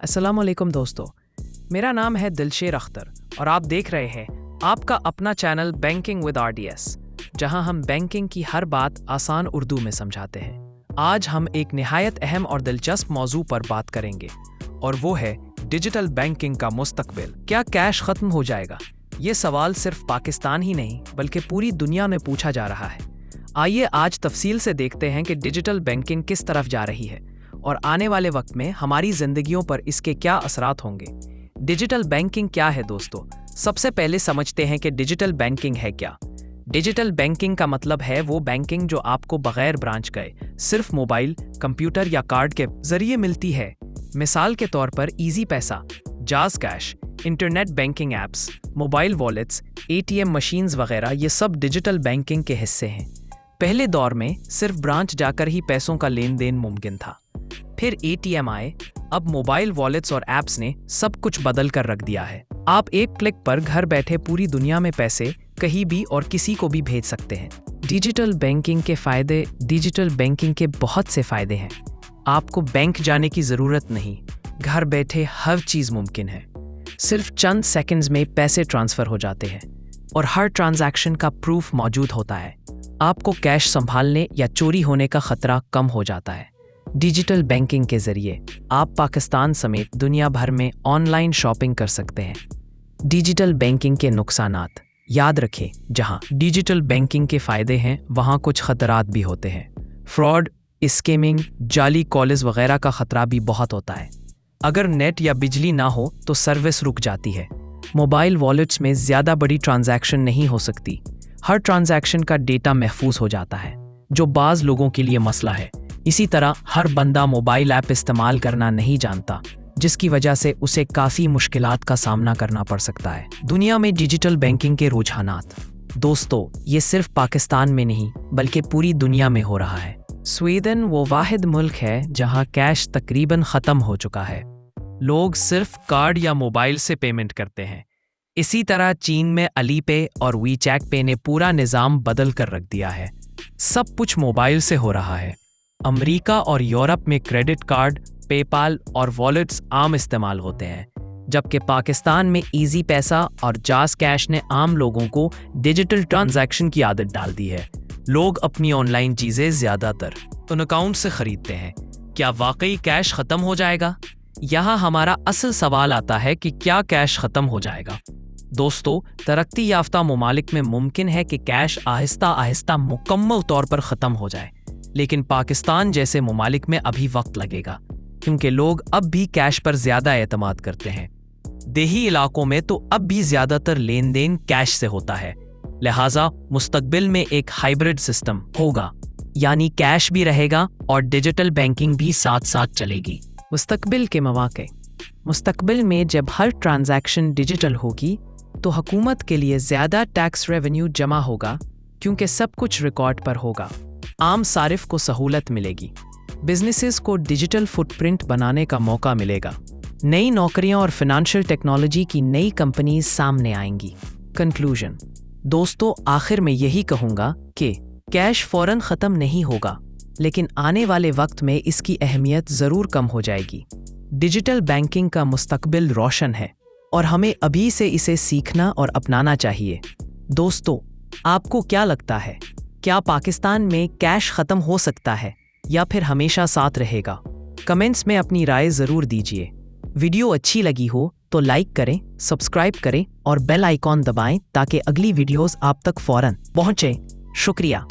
अस्सलाम वालेकुम दोस्तों, मेरा नाम है दिलशेर अख्तर और आप देख रहे हैं आपका अपना चैनल बैंकिंग विद RDS, जहां हम बैंकिंग की हर बात आसान उर्दू में समझाते हैं। आज हम एक निहायत अहम और दिलचस्प मौजू पर बात करेंगे और वो है डिजिटल बैंकिंग का मुस्तकबिल। क्या कैश खत्म हो जाएगा? ये सवाल सिर्फ पाकिस्तान ही नहीं बल्कि पूरी दुनिया में पूछा जा रहा है। आइए आज तफसील से देखते हैं कि डिजिटल बैंकिंग किस तरफ जा रही है और आने वाले वक्त में हमारी जिंदगियों पर इसके क्या असरात होंगे। डिजिटल बैंकिंग क्या है दोस्तों? सबसे पहले समझते हैं कि डिजिटल बैंकिंग है क्या। डिजिटल बैंकिंग का मतलब है वो बैंकिंग जो आपको बगैर ब्रांच गए सिर्फ मोबाइल, कंप्यूटर या कार्ड के जरिए मिलती है। मिसाल के तौर पर इजी पैसा, जाज cash, internet banking apps, mobile wallets, ATM machines वगैरह ये सब डिजिटल बैंकिंग के हिस्से हैं। पहले दौर में सिर्फ ब्रांच जाकर ही पैसों का लेन देन मुमकिन था। फिर ATM आए, अब मोबाइल वॉलेट्स और ऐप्स ने सब कुछ बदल कर रख दिया है। आप एक क्लिक पर घर बैठे पूरी दुनिया में पैसे कहीं भी और किसी को भी भेज सकते हैं। डिजिटल बैंकिंग के बहुत से फायदे हैं। आपको बैंक जाने की जरूरत नहीं, घर बैठे हर चीज मुमकिन है। सिर्फ चंद सेकंड्स में पैसे ट्रांसफर हो जाते हैं और हर ट्रांजैक्शन का प्रूफ मौजूद होता है। आपको कैश संभालने या चोरी होने का खतरा कम हो जाता है। डिजिटल बैंकिंग के जरिए आप पाकिस्तान समेत दुनिया भर में ऑनलाइन शॉपिंग कर सकते हैं। डिजिटल बैंकिंग के नुकसानात याद रखें, जहां डिजिटल बैंकिंग के फायदे हैं वहां कुछ खतरात भी होते हैं। फ्रॉड, स्कैमिंग, जाली कॉल्स वगैरह का खतरा भी बहुत होता है। अगर नेट या बिजली ना हो तो सर्विस रुक जाती है। मोबाइल वॉलेट्स में ज्यादा बड़ी ट्रांजैक्शन नहीं हो सकती। हर ट्रांजैक्शन का डेटा महफूज हो जाता है, जो बाज़ लोगों के लिए मसला है। इसी तरह हर बंदा मोबाइल ऐप इस्तेमाल करना नहीं जानता, जिसकी वजह से उसे काफ़ी मुश्किलात का सामना करना पड़ सकता है। दुनिया में डिजिटल बैंकिंग के रुझानात दोस्तों, ये सिर्फ पाकिस्तान में नहीं बल्कि पूरी दुनिया में हो रहा है। स्वीडन वो वाहिद मुल्क है जहां कैश तकरीबन ख़त्म हो चुका है। लोग सिर्फ कार्ड या मोबाइल से पेमेंट करते हैं। इसी तरह चीन में अलीपे और वीचैट पे ने पूरा निज़ाम बदल कर रख दिया है। सब कुछ मोबाइल से हो रहा है। अमेरिका और यूरोप में क्रेडिट कार्ड, पेपाल और वॉलेट्स आम इस्तेमाल होते हैं, जबकि पाकिस्तान में इजी पैसा और जाज कैश ने आम लोगों को डिजिटल ट्रांजैक्शन की आदत डाल दी है। लोग अपनी ऑनलाइन चीज़ें ज़्यादातर उन अकाउंट से खरीदते हैं। क्या वाकई कैश ख़त्म हो जाएगा? यहाँ हमारा असल सवाल आता है कि क्या कैश ख़त्म हो जाएगा? दोस्तों, तरक्की याफ्ता ममालिक में मुमकिन है कि कैश आहिस्ता आहिस्ता मुकम्मल तौर पर ख़त्म हो जाए, लेकिन पाकिस्तान जैसे ममालिक में अभी वक्त लगेगा, क्योंकि लोग अब भी कैश पर ज़्यादा एतमाद करते हैं। देही इलाकों में तो अब भी ज़्यादातर लेन देन कैश से होता है। लिहाजा मुस्तकबिल में एक हाइब्रिड सिस्टम होगा, यानी कैश भी रहेगा और डिजिटल बैंकिंग भी साथ साथ चलेगी। मुस्तकबिल के मौके। मुस्तकबिल में जब हर ट्रांजैक्शन डिजिटल होगी तो हुकूमत के लिए ज़्यादा टैक्स रेवेन्यू जमा होगा, क्योंकि सब कुछ रिकॉर्ड पर होगा। आम सारिफ को सहूलत मिलेगी। बिजनेसेस को डिजिटल फुटप्रिंट बनाने का मौका मिलेगा। नई नौकरियां और फाइनेंशियल टेक्नोलॉजी की नई कंपनीज सामने आएंगी। कंक्लूजन दोस्तों, आखिर में यही कहूँगा कि कैश फौरन ख़त्म नहीं होगा, लेकिन आने वाले वक्त में इसकी अहमियत ज़रूर कम हो जाएगी। डिजिटल बैंकिंग का मुस्तकबिल रोशन है और हमें अभी से इसे सीखना और अपनाना चाहिए। दोस्तों, आपको क्या लगता है? क्या पाकिस्तान में कैश ख़त्म हो सकता है या फिर हमेशा साथ रहेगा? कमेंट्स में अपनी राय ज़रूर दीजिए। वीडियो अच्छी लगी हो तो लाइक करें, सब्सक्राइब करें और बेल आइकॉन दबाएं ताकि अगली वीडियोस आप तक फ़ौरन पहुंचे। शुक्रिया।